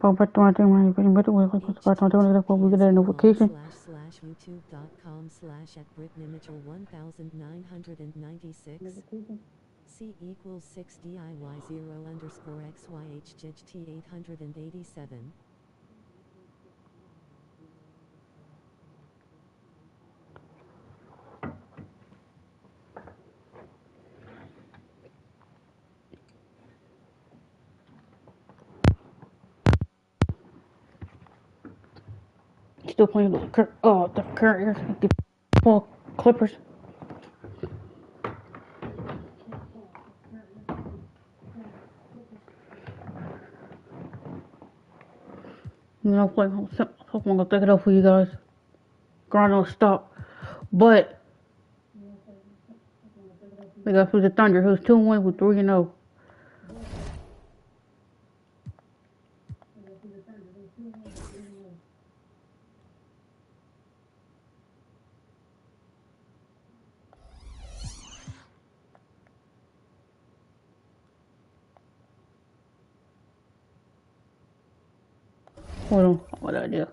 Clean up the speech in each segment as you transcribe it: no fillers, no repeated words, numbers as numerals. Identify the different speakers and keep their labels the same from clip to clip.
Speaker 1: Pop back to my thing when you put better way. Like what's about we get a notification.
Speaker 2: youtube.com/@britminiature1996. C equals 6 DIY0_XYHJT887.
Speaker 1: Still playing the Couriers, the Paul Clippers. You know, I'm gonna take it up for you guys. Grind don't stop, but they got through the Thunder, who's 2-1 with 3-0. Hold on, what idea?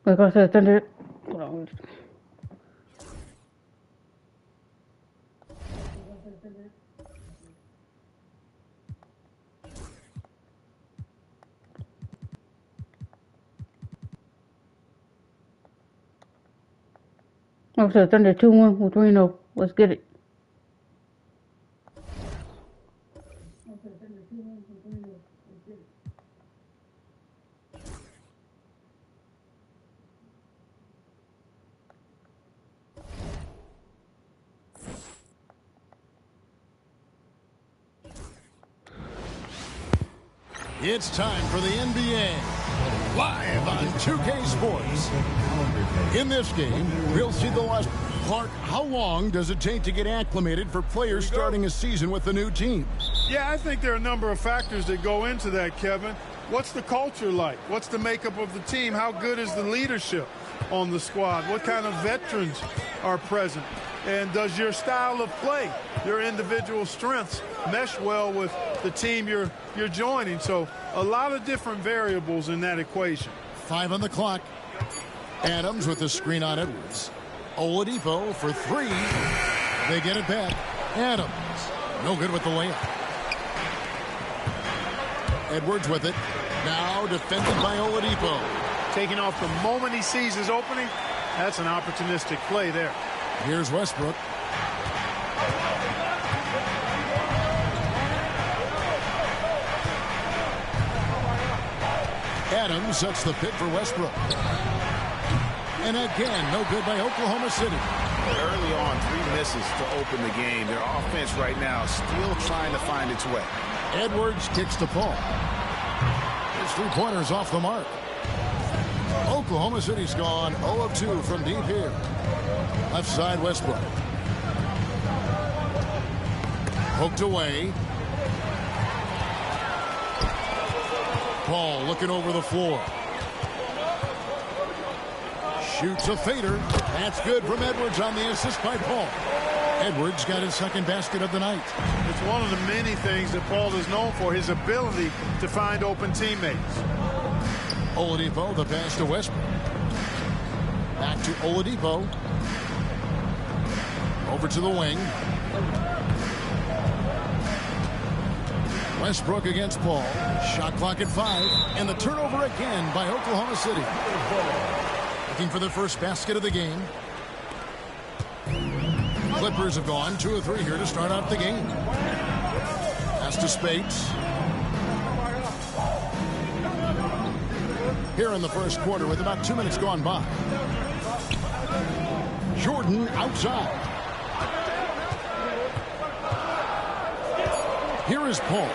Speaker 1: Like I said, Thunder. Hold on. Like I said, Thunder 2-1 with 3-0. Let's get it.
Speaker 3: It's time for the NBA, live on 2K Sports. In this game, we'll see the last. Clark, how long does it take to get acclimated for players starting a season with a new team?
Speaker 4: Yeah, I think there are a number of factors that go into that, Kevin. What's the culture like? What's the makeup of the team? How good is the leadership on the squad? What kind of veterans are present? And does your style of play, your individual strengths, mesh well with the team you're joining? So a lot of different variables in that equation.
Speaker 3: 5 on the clock. Adams with the screen on Edwards. Oladipo for 3. They get it back. Adams, no good with the layup. Edwards with it. Now defended by Oladipo.
Speaker 4: Taking off the moment he sees his opening. That's an opportunistic play there.
Speaker 3: Here's Westbrook. Adams sets the pick for Westbrook. And again, no good by Oklahoma City.
Speaker 5: Early on, 3 misses to open the game. Their offense right now still trying to find its way.
Speaker 3: Edwards kicks to Paul. His 3-pointers off the mark. Oklahoma City's gone 0 of 2 from deep here. Left side Westbrook. Poked away. Paul looking over the floor. Shoots a fader. That's good from Edwards on the assist by Paul. Edwards got his second basket of the night.
Speaker 4: It's one of the many things that Paul is known for, his ability to find open teammates.
Speaker 3: Oladipo, the pass to Westbrook. Back to Oladipo. Over to the wing. Westbrook against Paul. Shot clock at 5. And the turnover again by Oklahoma City. Looking for the first basket of the game. Clippers have gone 2 of 3 here to start out the game. Pass to Spates. Here in the first quarter with about 2 minutes gone by. Jordan outside. Here is Paul.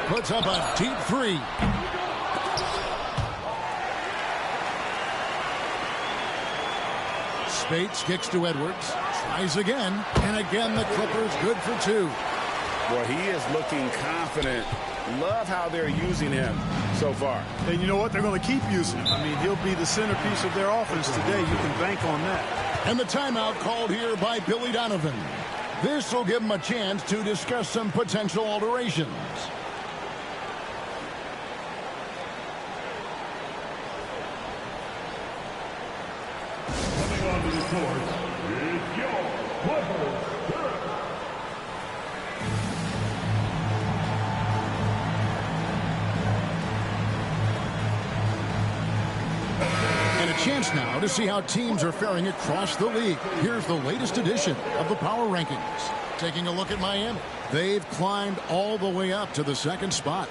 Speaker 3: Puts up a deep 3. Spates kicks to Edwards. Tries again. And again the Clippers good for 2.
Speaker 5: Boy, he is looking confident. Love how they're using him so far.
Speaker 4: And you know what? They're going to keep using him. I mean, he'll be the centerpiece of their offense today. You can bank on that.
Speaker 3: And the timeout called here by Billy Donovan. This will give him a chance to discuss some potential alterations.
Speaker 6: Coming onto the court is your Clippers.
Speaker 3: And a chance now to see how teams are faring across the league. Here's the latest edition of the Power Rankings. Taking a look at Miami. They've climbed all the way up to the 2nd spot.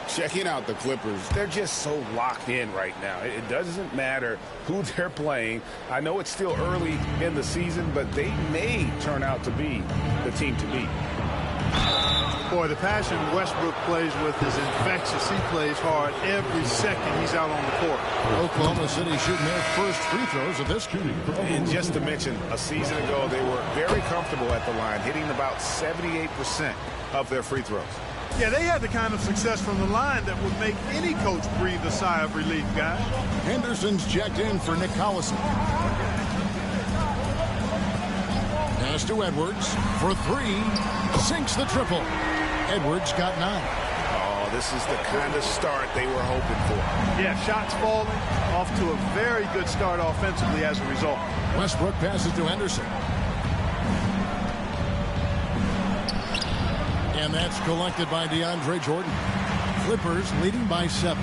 Speaker 5: Checking out the Clippers, they're just so locked in right now. It doesn't matter who they're playing. I know it's still early in the season, but they may turn out to be the team to beat.
Speaker 4: Boy, the passion Westbrook plays with is infectious. He plays hard every second he's out on the court.
Speaker 3: Oklahoma City shooting their first free throws of this game.
Speaker 5: And just to mention, a season ago, they were very comfortable at the line, hitting about 78% of their free throws.
Speaker 4: Yeah, they had the kind of success from the line that would make any coach breathe a sigh of relief, guys.
Speaker 3: Henderson's checked in for Nick Collison. Pass to Edwards for 3. Sinks the triple. Edwards got 9.
Speaker 5: Oh, this is the kind of start they were hoping for.
Speaker 4: Yeah, shots falling. Off to a very good start offensively as a result.
Speaker 3: Westbrook passes to Henderson. And that's collected by DeAndre Jordan. Clippers leading by 7.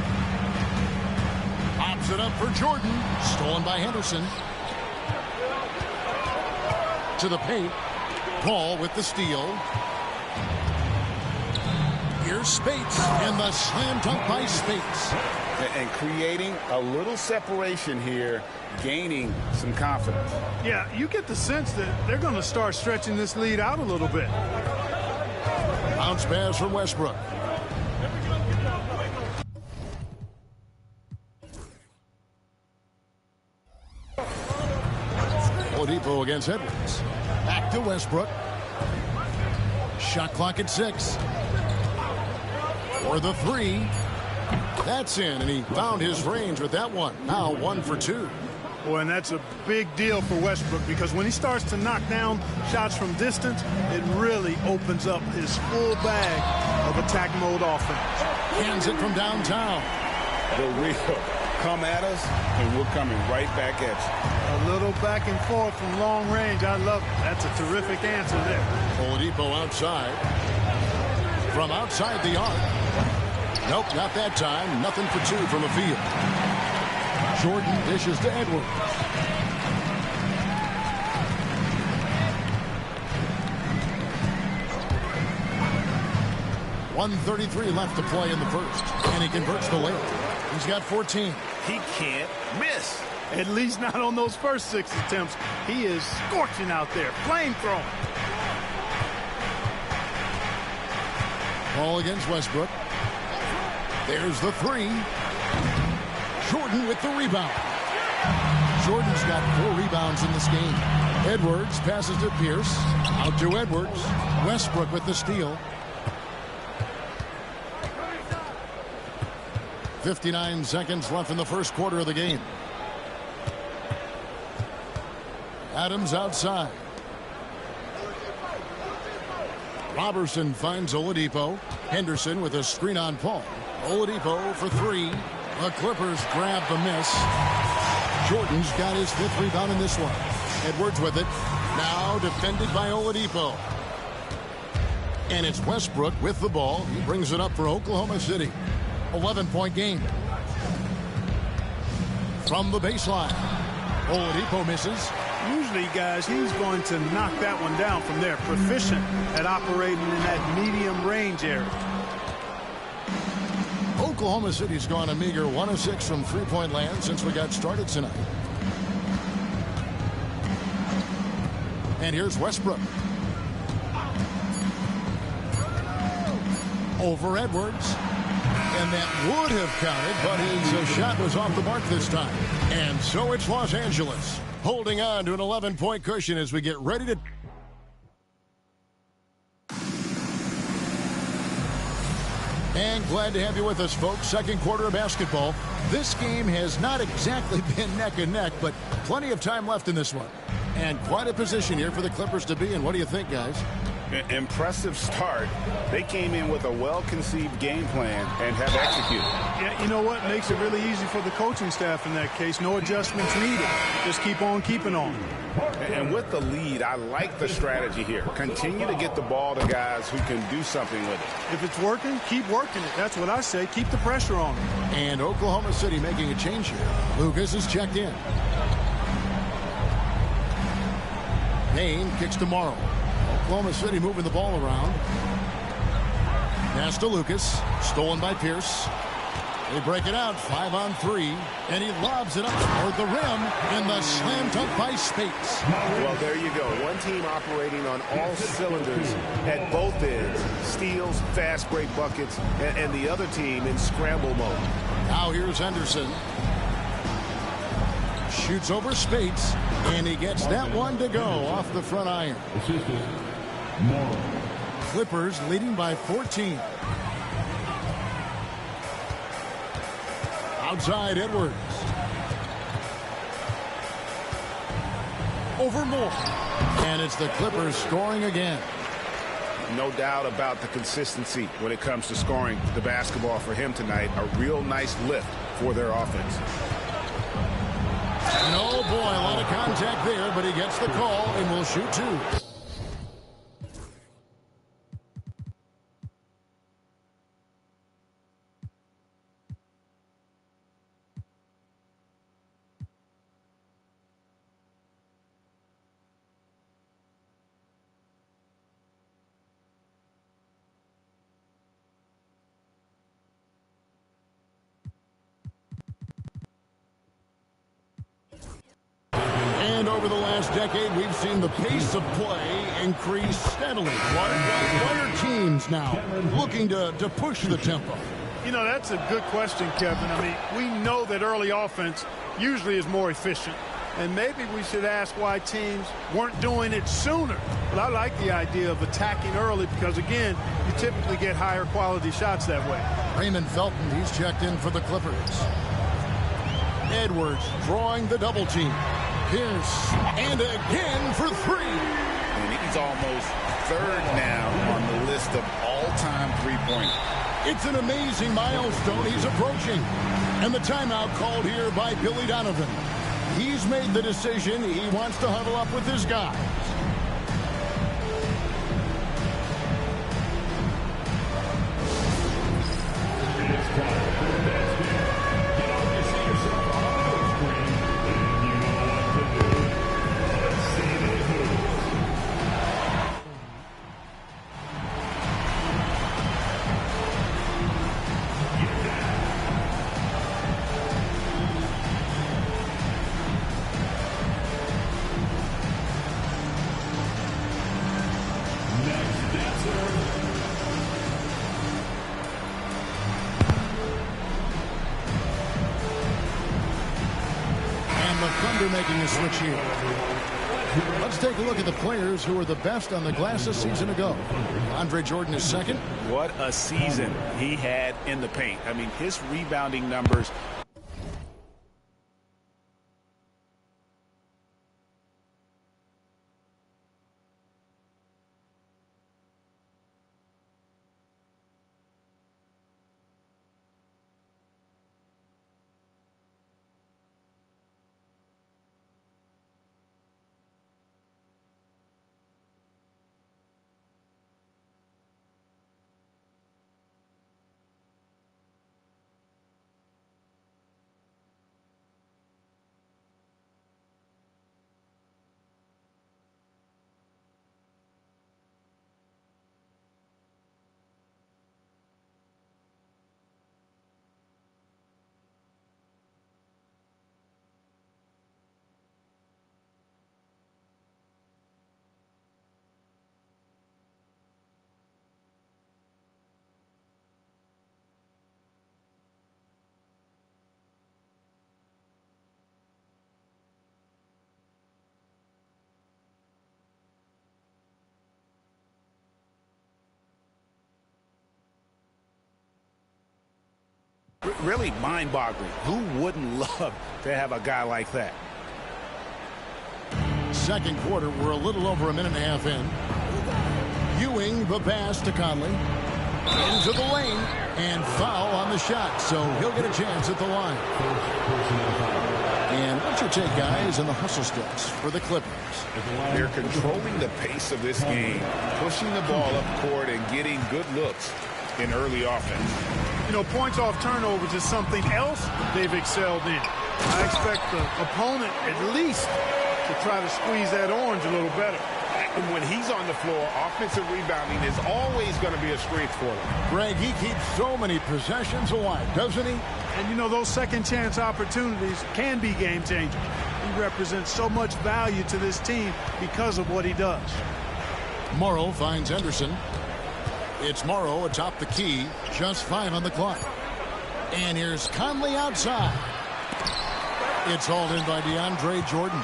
Speaker 3: Pops it up for Jordan. Stolen by Henderson. To the paint. Paul with the steal. Here's Spates. And the slam dunk by Spates.
Speaker 5: And creating a little separation here, gaining some confidence.
Speaker 4: Yeah, you get the sense that they're going to start stretching this lead out a little bit.
Speaker 3: Bounce pass from Westbrook. Oladipo against Edwards. Back to Westbrook. Shot clock at 6. For the 3. That's in, and he found his range with that one. Now 1 for 2.
Speaker 4: Boy, and that's a big deal for Westbrook because when he starts to knock down shots from distance, it really opens up his full bag of attack mode offense.
Speaker 3: Hands it from downtown.
Speaker 5: The real come at us, and we're coming right back at
Speaker 4: you. A little back and forth from long range. I love it. That's a terrific answer there.
Speaker 3: Oladipo outside. From outside the arc. Nope, not that time. Nothing for two from the field. Jordan dishes to Edwards. 1:33 left to play in the first, and he converts the layup. He's got 14.
Speaker 5: He can't miss.
Speaker 4: At least not on those first 6 attempts. He is scorching out there, flamethrowing.
Speaker 3: Ball against Westbrook. There's the three. Jordan with the rebound. Jordan's got 4 rebounds in this game. Edwards passes to Pierce. Out to Edwards. Westbrook with the steal. 59 seconds left in the first quarter of the game. Adams outside. Robertson finds Oladipo. Henderson with a screen on Paul. Oladipo for 3. The Clippers grab the miss. Jordan's got his 5th rebound in this one. Edwards with it. Now defended by Oladipo. And it's Westbrook with the ball. He brings it up for Oklahoma City. 11-point game. From the baseline. Oladipo misses.
Speaker 4: Usually, guys, he's going to knock that one down from there. Proficient at operating in that medium range area.
Speaker 3: Oklahoma City's gone a meager 1 of 6 from three-point land since we got started tonight. And here's Westbrook. Over Edwards. And that would have counted, but his shot was off the mark this time. And so it's Los Angeles holding on to an 11-point cushion as we get ready to... And glad to have you with us, folks. Second quarter of basketball. This game has not exactly been neck and neck, but plenty of time left in this one. And quite a position here for the Clippers to be in. What do you think, guys?
Speaker 5: Impressive start. They came in with a well-conceived game plan and have executed.
Speaker 4: Yeah, you know what? Makes it really easy for the coaching staff in that case. No adjustments needed. Just keep on keeping on.
Speaker 5: And with the lead, I like the strategy here. Continue to get the ball to guys who can do something with it.
Speaker 4: If it's working, keep working it. That's what I say. Keep the pressure on them.
Speaker 3: And Oklahoma City making a change here. Lucas is checked in. Payne kicks to Morrow. Oklahoma City moving the ball around. Pass to Lucas. Stolen by Pierce. They break it out. 5 on 3. And he lobs it up toward the rim. And the slam dunk by Spates.
Speaker 7: Well, there you go. One team operating on all cylinders at both ends. Steals, fast break buckets, and the other team in scramble mode.
Speaker 3: Now here's Henderson. Shoots over Spates. And he gets that one to go off the front iron. Clippers leading by 14. Outside Edwards. Over Moore. And it's the Clippers scoring again.
Speaker 5: No doubt about the consistency when it comes to scoring the basketball for him tonight. A real nice lift for their offense.
Speaker 3: And oh boy, a lot of contact there, but he gets the call and will shoot 2. And over the last decade, we've seen the pace of play increase steadily. Why are teams now looking to push the tempo?
Speaker 4: You know, that's a good question, Kevin. I mean, we know that early offense usually is more efficient. And maybe we should ask why teams weren't doing it sooner. But I like the idea of attacking early because, again, you typically get higher quality shots that way.
Speaker 3: Raymond Felton, he's checked in for the Clippers. Edwards drawing the double team. Pierce, and again for 3.
Speaker 5: And he's almost 3rd now on the list of all-time three-pointers.
Speaker 3: It's an amazing milestone he's approaching. And the timeout called here by Billy Donovan. He's made the decision. He wants to huddle up with his guys.
Speaker 6: time for the next game. You know, when you see yourself on a big screen, then you know what to do. Let's see these moves.
Speaker 3: Making a switch here. Let's take a look at the players who were the best on the glass a season ago. Andre Jordan is second.
Speaker 5: What a season he had in the paint. I mean, his rebounding numbers. Really mind-boggling. Who wouldn't love to have a guy like that?
Speaker 3: Second quarter, we're a little over a minute and a half in. Ewing, the pass to Conley. Into the lane, and foul on the shot, so he'll get a chance at the line. And what's your take, guys, in the hustle steps for the Clippers?
Speaker 5: They're controlling the pace of this game, pushing the ball up court and getting good looks in early offense.
Speaker 4: You know, points off turnovers is something else they've excelled in. I expect the opponent at least to try to squeeze that orange a little better.
Speaker 5: And when he's on the floor, offensive rebounding is always going to be a strength for them.
Speaker 3: Greg, he keeps so many possessions alive, doesn't he?
Speaker 4: And, you know, those second chance opportunities can be game changers. He represents so much value to this team because of what he does.
Speaker 3: Morrow finds Henderson. It's Morrow atop the key. Just 5 on the clock. And here's Conley outside. It's hauled in by DeAndre Jordan.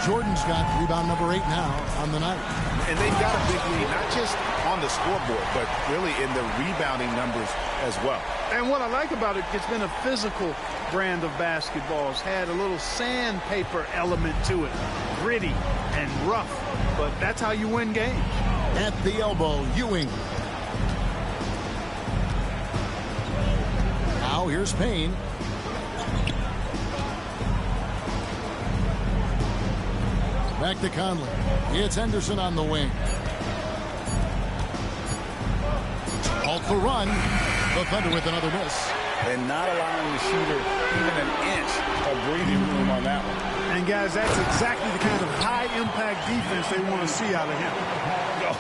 Speaker 3: Jordan's got rebound number 8 now on the night.
Speaker 5: And they've got a big lead, not just on the scoreboard, but really in the rebounding numbers as well.
Speaker 4: And what I like about it, it's been a physical brand of basketball. It's had a little sandpaper element to it. Gritty and rough, but that's how you win games.
Speaker 3: At the elbow, Ewing. Now here's Payne. Back to Conley. It's Henderson on the wing. Halt the run. The Thunder with another miss.
Speaker 5: And not allowing the shooter even an inch of breathing room on that one.
Speaker 4: And, guys, that's exactly the kind of high-impact defense they want to see out of him.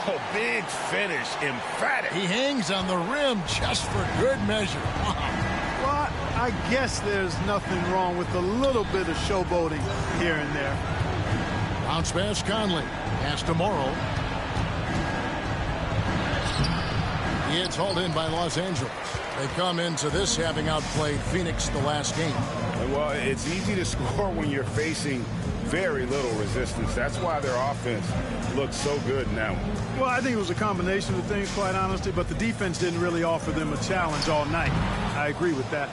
Speaker 5: Oh, big finish. Emphatic.
Speaker 3: He hangs on the rim just for good measure.
Speaker 4: Well, I guess there's nothing wrong with a little bit of showboating here and there.
Speaker 3: Bounce pass, Conley. Pass to Morrow. It's hauled in by Los Angeles. They come into this having outplayed Phoenix the last game.
Speaker 5: Well, it's easy to score when you're facing very little resistance. That's why their offense looks so good now.
Speaker 4: Well, I think it was a combination of things, quite honestly, but the defense didn't really offer them a challenge all night. I agree with that.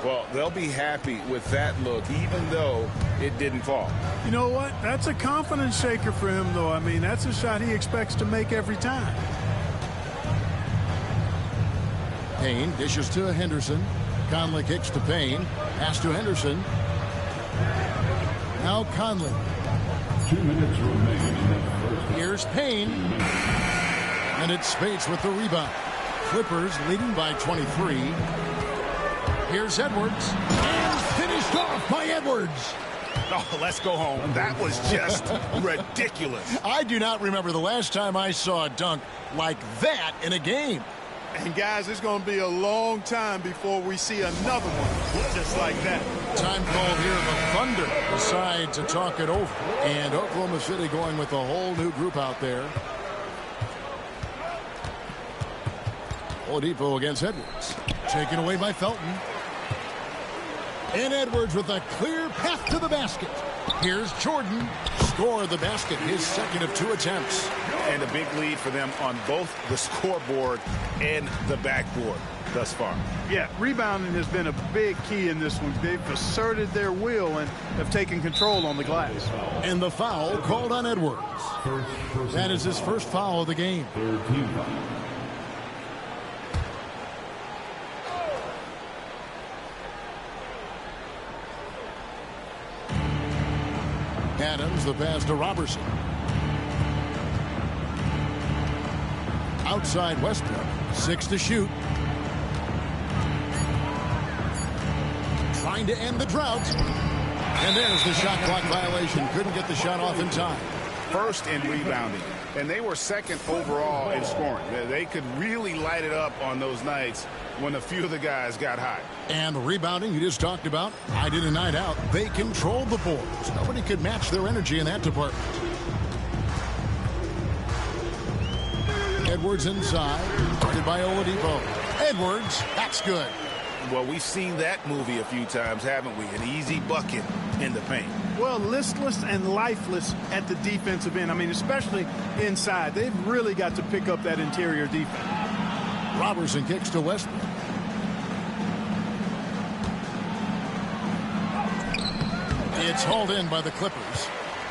Speaker 5: Well, they'll be happy with that look, even though it didn't fall.
Speaker 4: You know what? That's a confidence shaker for him, though. I mean, that's a shot he expects to make every time.
Speaker 3: Payne dishes to Henderson. Conley kicks to Payne. Pass to Henderson. Now Conley.
Speaker 6: 2 minutes remaining in the first.
Speaker 3: Here's Payne. And it's Spates with the rebound. Clippers leading by 23. Here's Edwards. And finished off by Edwards.
Speaker 5: Oh, let's go home. That was just ridiculous.
Speaker 3: I do not remember the last time I saw a dunk like that in a game.
Speaker 4: And guys, it's going to be a long time before we see another one just like that.
Speaker 3: Time call here. The Thunder decide to talk it over. And Oklahoma City going with a whole new group out there. Oladipo against Edwards. Taken away by Felton. And Edwards with a clear path to the basket. Here's Jordan. Score the basket, his second of 2 attempts.
Speaker 5: And a big lead for them on both the scoreboard and the backboard thus far.
Speaker 4: Yeah, rebounding has been a big key in this one. They've asserted their will and have taken control on the glass.
Speaker 3: And the foul called on Edwards. That is his first foul of the game. Adams, the pass to Robertson. Outside Westbrook, 6 to shoot. Trying to end the drought. And there's the shot clock violation. Couldn't get the shot off in time.
Speaker 5: First in rebounding, and they were second overall in scoring. They could really light it up on those nights when a few of the guys got hot.
Speaker 3: And the rebounding you just talked about, night in and night out, they controlled the boards. Nobody could match their energy in that department. Edwards inside, guarded by Oladipo. Edwards, that's good.
Speaker 5: Well, we've seen that movie a few times, haven't we? An easy bucket in the paint.
Speaker 4: Well, listless and lifeless at the defensive end. I mean, especially inside. They've really got to pick up that interior defense.
Speaker 3: Robertson kicks to Westbrook. It's hauled in by the Clippers.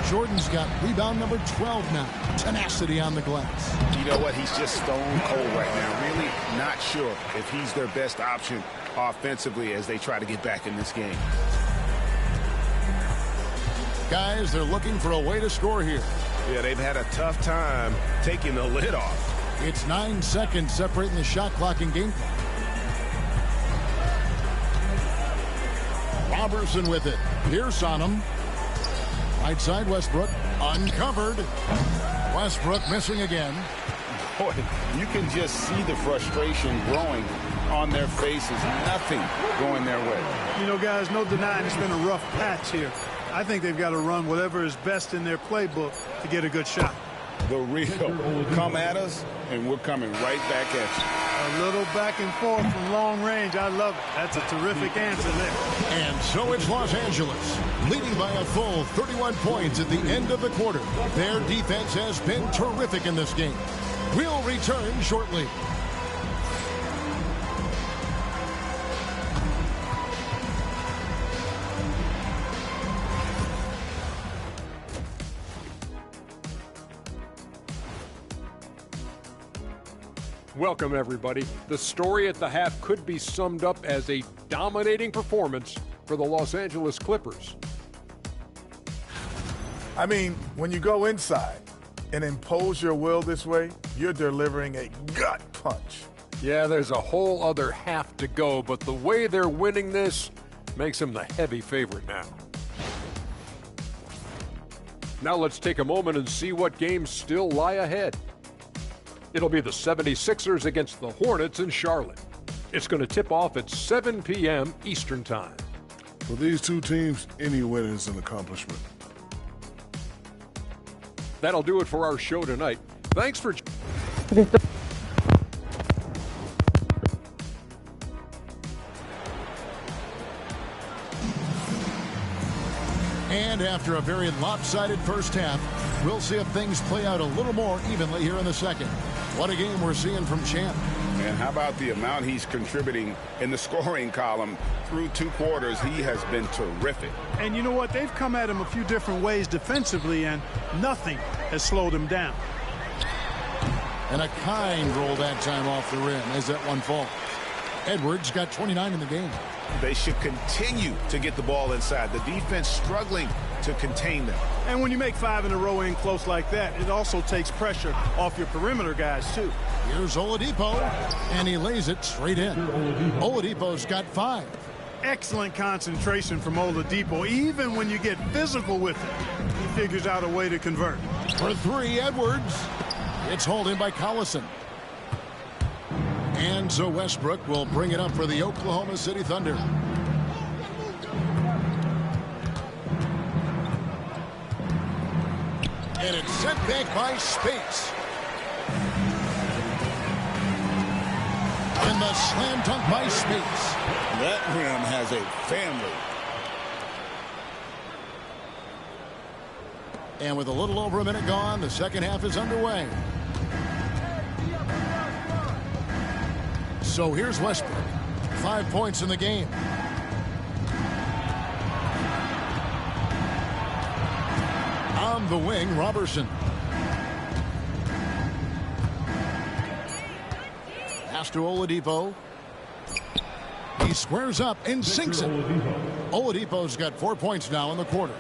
Speaker 3: Jordan's got rebound number 12 now. Tenacity on the glass.
Speaker 5: You know what? He's just stone cold right now. Really not sure if he's their best option offensively as they try to get back in this game.
Speaker 3: Guys, they're looking for a way to score here.
Speaker 7: Yeah, they've had a tough time taking the lid off.
Speaker 3: It's 9 seconds separating the shot clock and game clock. Robertson with it. Pierce on him. Right side Westbrook. Uncovered. Westbrook missing again.
Speaker 5: Boy, you can just see the frustration growing on their faces. Nothing going their way.
Speaker 4: You know, guys, no denying it's been a rough patch here. I think they've got to run whatever is best in their playbook to get a good shot.
Speaker 5: The real come at us, and we're coming right back at you.
Speaker 4: A little back and forth from long range. I love it. That's a terrific answer there.
Speaker 3: And so it's Los Angeles, leading by a full 31 points at the end of the quarter. Their defense has been terrific in this game. We'll return shortly.
Speaker 8: Welcome, everybody. The story at the half could be summed up as a dominating performance for the Los Angeles Clippers.
Speaker 9: I mean, when you go inside and impose your will this way, you're delivering a gut punch.
Speaker 8: Yeah, there's a whole other half to go, but the way they're winning this makes them the heavy favorite now. Now let's take a moment and see what games still lie ahead. It'll be the 76ers against the Hornets in Charlotte. It's going to tip off at 7 p.m. Eastern Time.
Speaker 6: For these two teams, any win is an accomplishment.
Speaker 8: That'll do it for our show tonight. Thanks for...
Speaker 3: And after a very lopsided first half, we'll see if things play out a little more evenly here in the second. What a game we're seeing from Champ.
Speaker 5: And how about the amount he's contributing in the scoring column through 2 quarters? He has been terrific.
Speaker 4: And you know what? They've come at him a few different ways defensively, and nothing has slowed him down.
Speaker 3: And a kind roll that time off the rim as that one falls. Edwards got 29 in the game.
Speaker 5: They should continue to get the ball inside. The defense struggling to contain them.
Speaker 4: And when you make 5 in a row in close like that, it also takes pressure off your perimeter guys, too.
Speaker 3: Here's Oladipo, and he lays it straight in. Oladipo's got 5.
Speaker 4: Excellent concentration from Oladipo. Even when you get physical with him, he figures out a way to convert.
Speaker 3: For three, Edwards. It's hauled in by Collison. And so Westbrook will bring it up for the Oklahoma City Thunder. And it's sent back by Spates. And the slam dunk by Spates.
Speaker 5: That rim has a family.
Speaker 3: And with a little over a minute gone, the second half is underway. So here's Westbrook. 5 points in the game. On the wing, Robertson. Pass to Oladipo. He squares up and sinks it. Oladipo's got 4 points now in the quarter.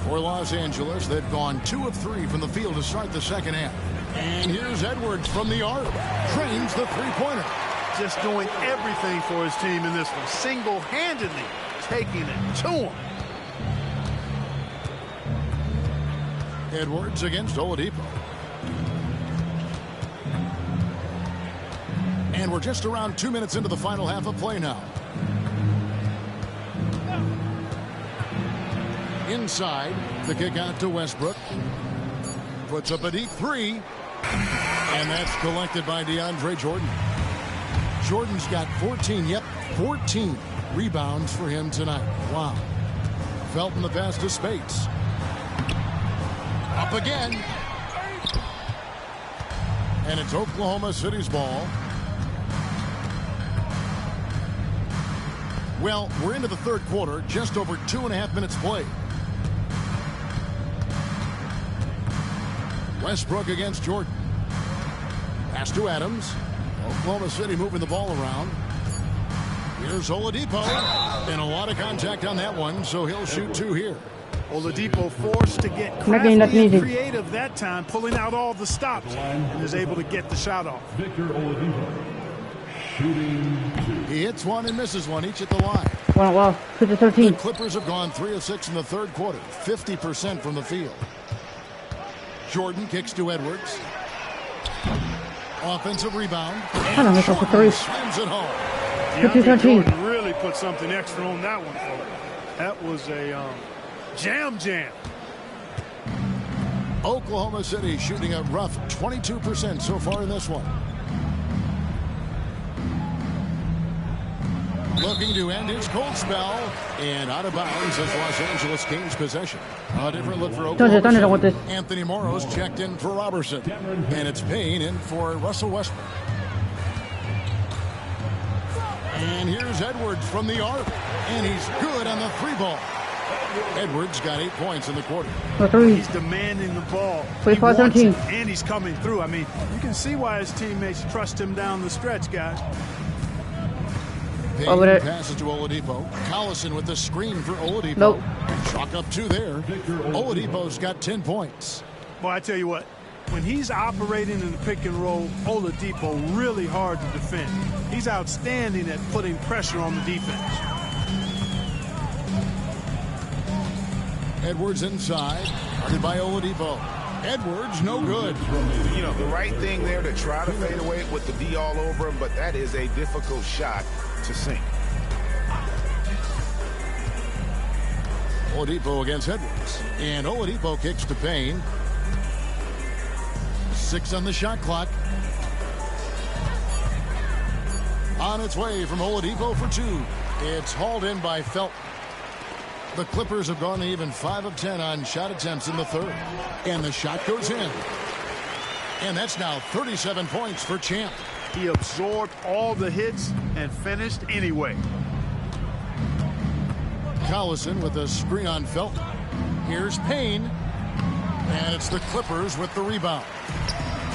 Speaker 3: For Los Angeles, they've gone 2 of 3 from the field to start the second half. And here's Edwards from the arc. Trains the three-pointer.
Speaker 4: Just doing everything for his team in this one. Single-handedly taking it to him.
Speaker 3: Edwards against Oladipo. And we're just around 2 minutes into the final half of play now. Inside, the kick out to Westbrook. Puts up a deep three. And that's collected by DeAndre Jordan. Jordan's got 14 rebounds for him tonight. Wow. Felton the pass to Spates. Up again. And it's Oklahoma City's ball. Well, we're into the third quarter, just over 2.5 minutes played. Westbrook against Jordan. Pass to Adams. Oklahoma City moving the ball around. Here's Oladipo. And a lot of contact on that one, so he'll shoot 2 here.
Speaker 4: Oladipo forced to get crafty and creative that time, pulling out all the stops, and is able to get the shot off.
Speaker 6: Victor Oladipo, shooting 2.
Speaker 3: He hits one and misses one, each at the line.
Speaker 1: Wow, 13.
Speaker 3: The Clippers have gone 3 of 6 in the third quarter, 50% from the field. Jordan kicks to Edwards. Offensive rebound.
Speaker 1: I don't know for 3.
Speaker 3: Slams it home.
Speaker 4: DeAndre Jordan really put something extra on that one for him. That was a jam.
Speaker 3: Oklahoma City shooting a rough 22% so far in this one. Looking to end his cold spell, and out of bounds as Los Angeles Kings possession. A different look for Oklahoma City. Anthony Morrow's checked in for Robertson, and it's Payne in for Russell Westbrook. And here's Edwards from the arc, and he's good on the 3-ball. Edwards got 8 points in the quarter.
Speaker 4: He's demanding the ball. He wants it, and he's coming through. I mean, you can see why his teammates trust him down the stretch, guys.
Speaker 3: Payne passes to Oladipo. Collison with the screen for Oladipo.
Speaker 1: Nope.
Speaker 3: Chalk up 2 there. Oladipo's got 10 points.
Speaker 4: Well, I tell you what, when he's operating in the pick and roll, Oladipo really hard to defend. He's outstanding at putting pressure on the defense.
Speaker 3: Edwards inside, guarded by Oladipo. Edwards, no good.
Speaker 7: You know, the right thing there to try to fade away with the D all over him, but that is a difficult shot to sink.
Speaker 3: Oladipo against Edwards. And Oladipo kicks to Payne. 6 on the shot clock. On its way from Oladipo for 2. It's hauled in by Felton. The Clippers have gone even 5 of 10 on shot attempts in the third. And the shot goes in. And that's now 37 points for Champ.
Speaker 4: He absorbed all the hits and finished anyway.
Speaker 3: Collison with a screen on Felton. Here's Payne. And it's the Clippers with the rebound.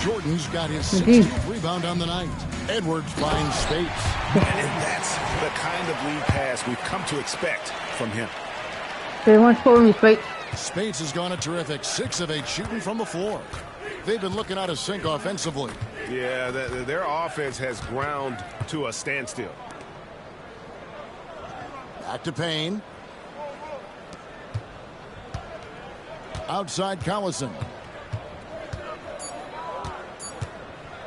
Speaker 3: Jordan's got his 16th rebound on the night. Edwards finds Spates.
Speaker 7: And that's the kind of lead pass we've come to expect from him.
Speaker 1: They want to score me, Spates.
Speaker 3: Spates has gone a terrific 6 of 8 shooting from the floor. They've been looking out of sync offensively.
Speaker 7: Yeah, their offense has ground to a standstill.
Speaker 3: Back to Payne. Outside Collison.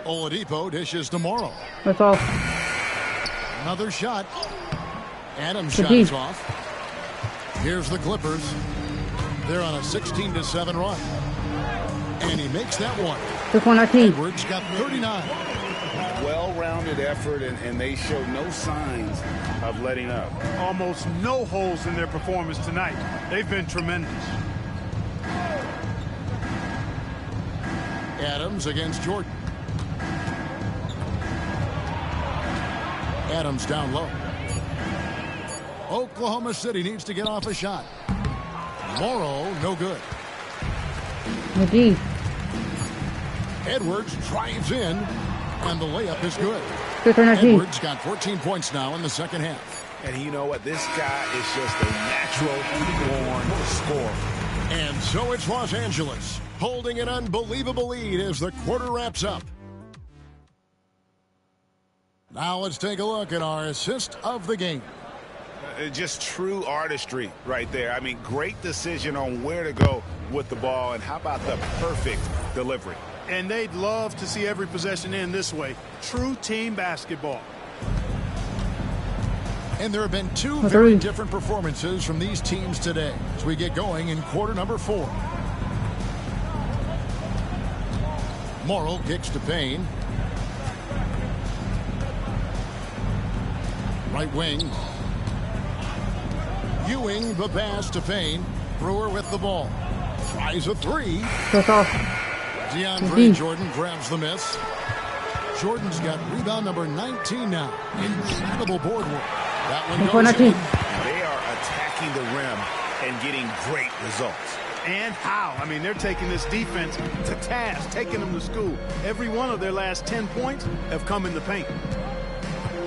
Speaker 3: Oladipo dishes to Morrow.
Speaker 1: That's all.
Speaker 3: Another shot. Adams' shot is off. Here's the Clippers. They're on a 16-7 run. And he makes that one.
Speaker 1: This one,
Speaker 3: Edwards got 39.
Speaker 5: Well-rounded effort, and they show no signs of letting up.
Speaker 4: Almost no holes in their performance tonight. They've been tremendous.
Speaker 3: Adams against Jordan. Adams down low. Oklahoma City needs to get off a shot. Morrow, no good.
Speaker 1: McGee.
Speaker 3: Edwards drives in, and the layup is good.
Speaker 1: Edwards
Speaker 3: Edwards got 14 points now in the second half.
Speaker 5: And you know what? This guy is just a natural-born scorer.
Speaker 3: And so it's Los Angeles, holding an unbelievable lead as the quarter wraps up. Now let's take a look at our assist of the game.
Speaker 5: Just true artistry right there. I mean, great decision on where to go with the ball, and how about the perfect delivery?
Speaker 4: And they'd love to see every possession end this way. True team basketball.
Speaker 3: And there have been two very different performances from these teams today as we get going in quarter number 4. Morrow kicks to Payne. Right wing. Ewing the pass to Payne. Brewer with the ball. Tries a three. DeAndre Jordan grabs the miss. Jordan's got rebound number 19 now. Incredible board work. That one goes in.
Speaker 5: They are attacking the rim and getting great results.
Speaker 4: And how? I mean, they're taking this defense to task, taking them to school. Every one of their last 10 points have come in the paint.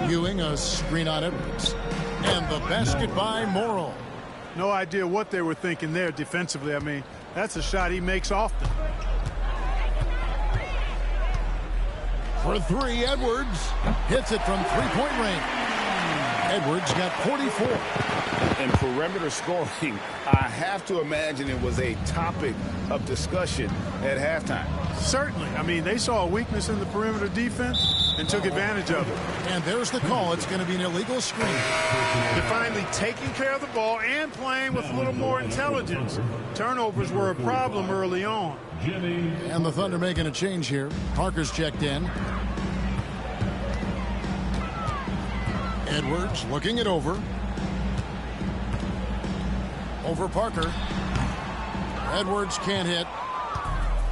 Speaker 3: Ewing a screen on Edwards. And the basket by Morrow.
Speaker 4: No idea what they were thinking there defensively. I mean, that's a shot he makes often.
Speaker 3: For three, Edwards hits it from three-point range. Edwards got 44.
Speaker 5: And perimeter scoring, I have to imagine it was a topic of discussion at halftime.
Speaker 4: Certainly. I mean, they saw a weakness in the perimeter defense and took advantage of it.
Speaker 3: And there's the call. It's going to be an illegal screen.
Speaker 4: They're finally taking care of the ball and playing with a little more intelligence. Turnovers were a problem early on.
Speaker 3: And the Thunder making a change here. Parker's checked in. Edwards looking it over. Over Parker. Edwards can't hit.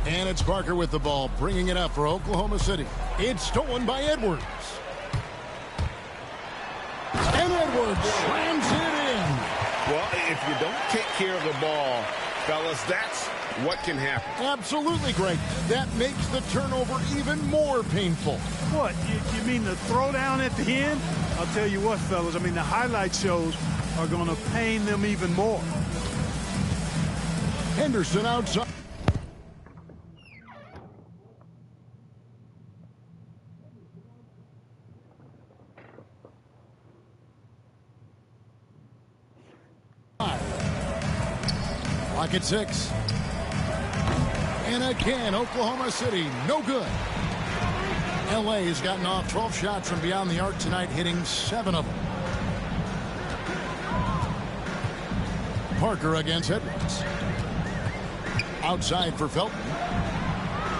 Speaker 3: And it's Parker with the ball, bringing it up for Oklahoma City. It's stolen by Edwards. And Edwards slams it in.
Speaker 5: Well, if you don't take care of the ball, fellas, that's what can happen.
Speaker 3: Absolutely, Greg. That makes the turnover even more painful.
Speaker 4: What? You mean the throwdown at the end? I'll tell you what, fellas. I mean, the highlight shows are going to pain them even more.
Speaker 3: Henderson outside. Clock at 6. And again, Oklahoma City, no good. LA has gotten off 12 shots from beyond the arc tonight, hitting 7 of them. Parker against Edwards. Outside for Felton.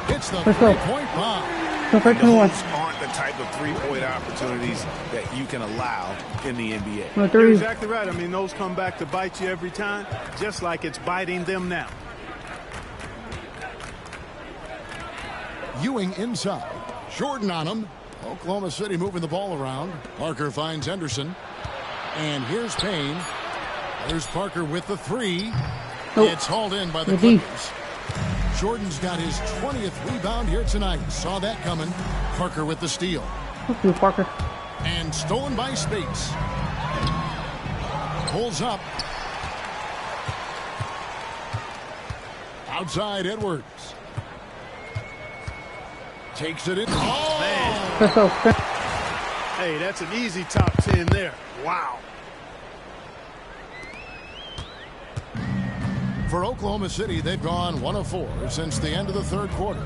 Speaker 3: Hits the three-point bomb.
Speaker 5: Those aren't the type of three-point opportunities that you can allow in the NBA.
Speaker 4: You're exactly right. I mean, those come back to bite you every time, just like it's biting them now.
Speaker 3: Ewing inside. Jordan on him. Oklahoma City moving the ball around. Parker finds Henderson. And here's Payne. There's Parker with the three. It's hauled in by the Clippers. Jordan's got his 20th rebound here tonight. Saw that coming. Parker with the steal.
Speaker 1: Thank you, Parker.
Speaker 3: And stolen by Spates. Pulls up. Outside Edwards. Takes it in. Oh!
Speaker 4: Man. Hey, that's an easy top 10 there. Wow.
Speaker 3: For Oklahoma City, they've gone 1 of 4 since the end of the third quarter.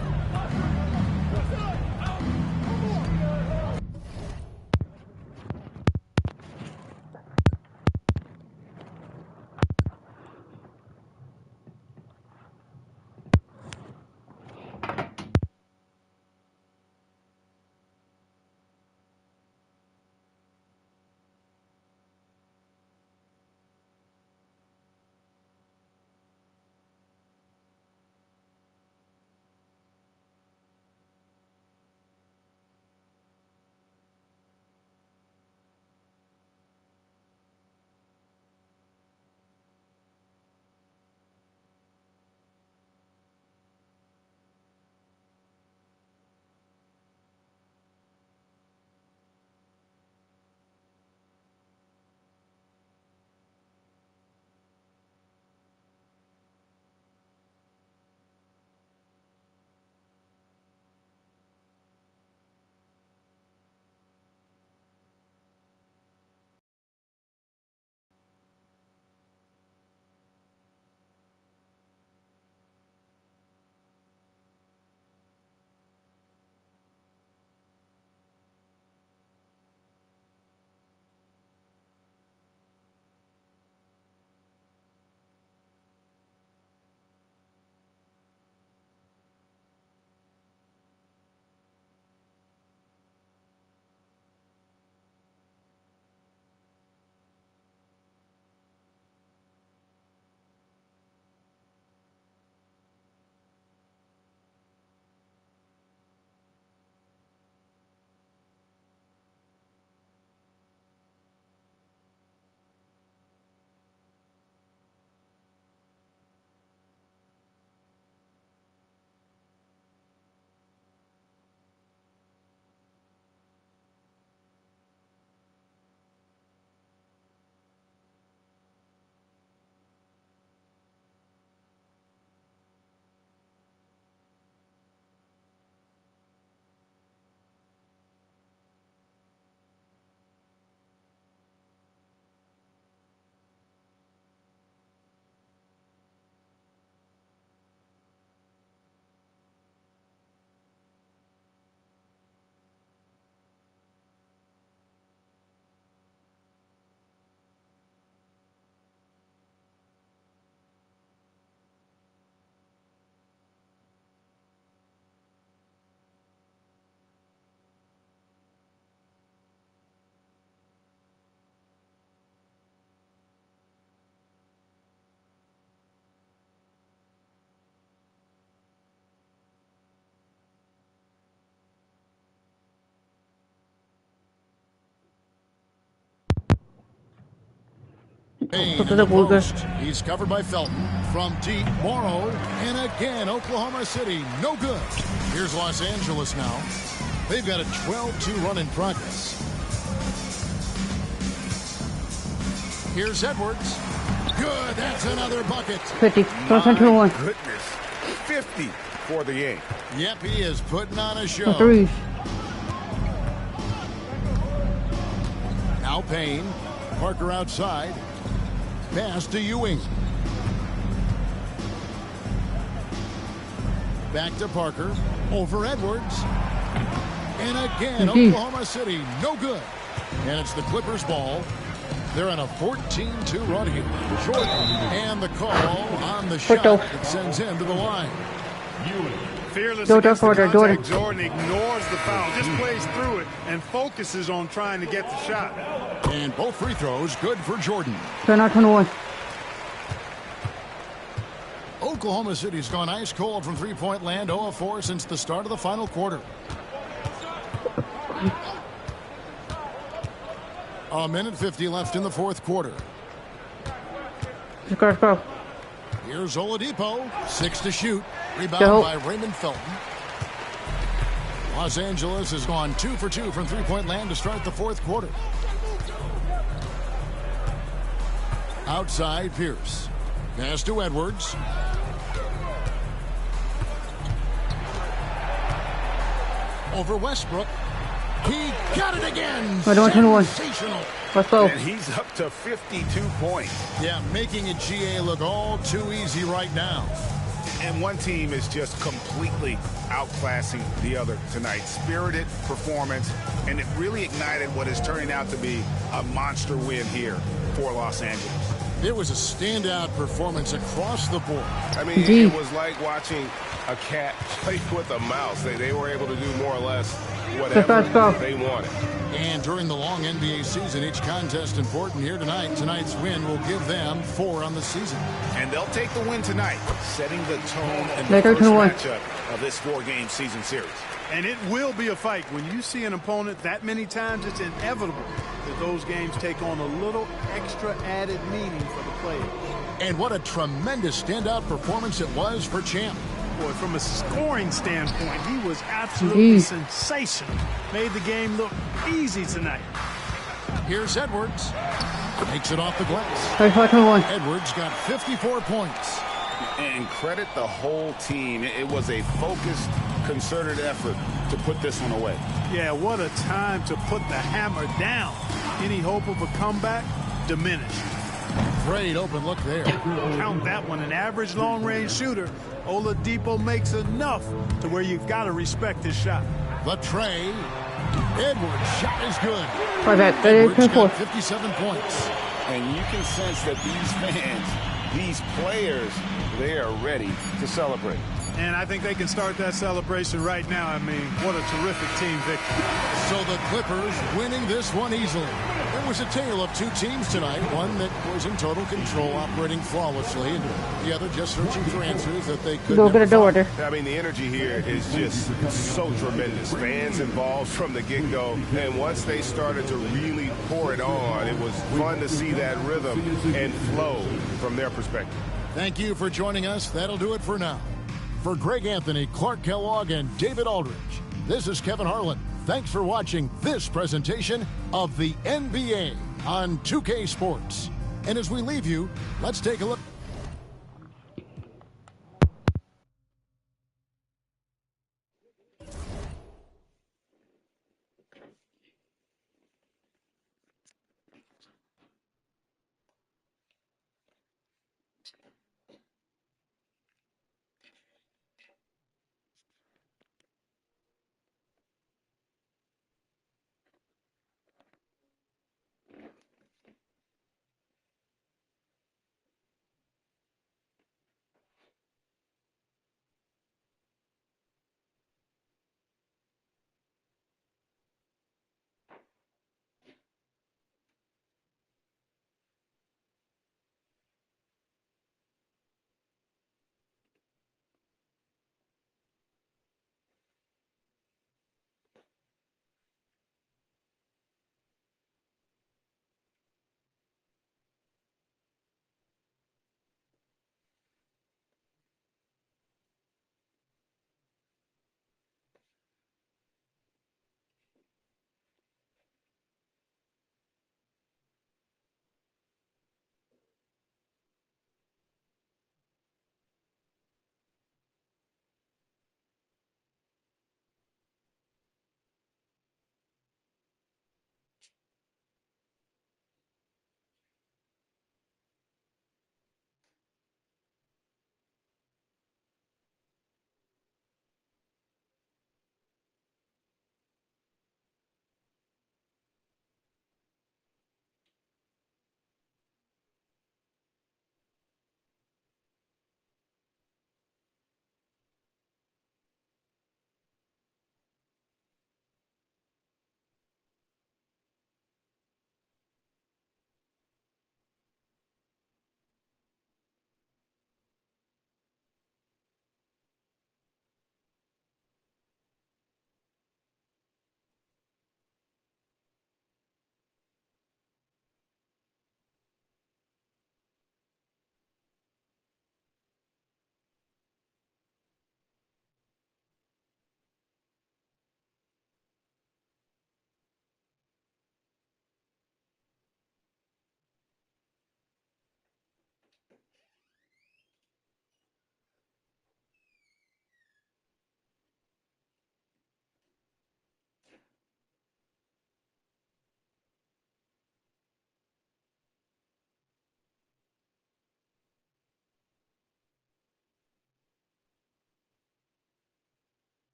Speaker 3: Payne in the post. He's covered by Felton. From deep, Morrow. And again, Oklahoma City. No good. Here's Los Angeles now. They've got a 12-2 run in progress. Here's Edwards. Good. That's another bucket.
Speaker 1: 50.
Speaker 7: My goodness. 50 for the game.
Speaker 3: Yep, he is putting on a show.
Speaker 1: Threes.
Speaker 3: Now Payne. Parker outside. Pass to Ewing. Back to Parker. Over Edwards. And again, Oklahoma City, no good. And it's the Clippers' ball. They're on a 14-2 run here. Jordan. And the call on the shot that sends him to the line.
Speaker 4: Fearless against the contact. Jordan ignores the foul, just plays through it, and focuses on trying to get the shot.
Speaker 3: And both free throws good for Jordan.
Speaker 1: 21.
Speaker 3: Oklahoma City's gone ice cold from three-point land, 0 of 4 since the start of the final quarter. A minute 50 left in the fourth quarter.
Speaker 1: Go.
Speaker 3: Here's Oladipo, 6 to shoot. Rebound by Raymond Felton. Los Angeles has gone 2 for 2 from three-point land to start the fourth quarter. Outside, Pierce. Pass to Edwards. Over Westbrook. He got it again. Sensational.
Speaker 1: Let's go.
Speaker 5: And he's up to 52 points.
Speaker 3: Yeah, making a GA look all too easy right now.
Speaker 5: And one team is just completely outclassing the other tonight. Spirited performance, and it really ignited what is turning out to be a monster win here for Los Angeles.
Speaker 3: It was a standout performance across the board.
Speaker 7: I mean, it was like watching a cat play with a mouse. They were able to do more or less whatever they wanted.
Speaker 3: And during the long NBA season, each contest important here tonight. Tonight's win will give them 4 on the season.
Speaker 5: And they'll take the win tonight, setting the tone in the first matchup of this 4-game season series.
Speaker 4: And it will be a fight. When you see an opponent that many times, it's inevitable that those games take on a little extra added meaning for the players.
Speaker 3: And what a tremendous standout performance it was for Champ.
Speaker 4: Boy, from a scoring standpoint, he was absolutely sensational. Made the game look easy tonight.
Speaker 3: Here's Edwards. Makes it off the glass.
Speaker 1: 35-21.
Speaker 3: Edwards got 54 points.
Speaker 5: And credit the whole team. It was a focused, concerted effort to put this one away.
Speaker 4: Yeah, what a time to put the hammer down. Any hope of a comeback diminished.
Speaker 3: Great open look there.
Speaker 4: Count that one. An average long-range shooter. Oladipo makes enough to where you've got to respect his shot.
Speaker 3: The tray. Edwards' shot is good.
Speaker 1: Edwards
Speaker 3: got 57 points.
Speaker 5: And you can sense that these fans, these players, they are ready to celebrate.
Speaker 4: And I think they can start that celebration right now. I mean, what a terrific team victory.
Speaker 3: So the Clippers winning this one easily. It was a tale of 2 teams tonight. One that was in total control, operating flawlessly, and the other just searching for answers that they couldn't.
Speaker 1: Go get a door there.
Speaker 7: I mean, the energy here is just so tremendous. Fans involved from the get-go, and once they started to really pour it on, it was fun to see that rhythm and flow from their perspective.
Speaker 3: Thank you for joining us. That'll do it for now. For Greg Anthony, Clark Kellogg, and David Aldridge, this is Kevin Harlan. Thanks for watching this presentation of the NBA on 2K Sports. And as we leave you, let's take a look.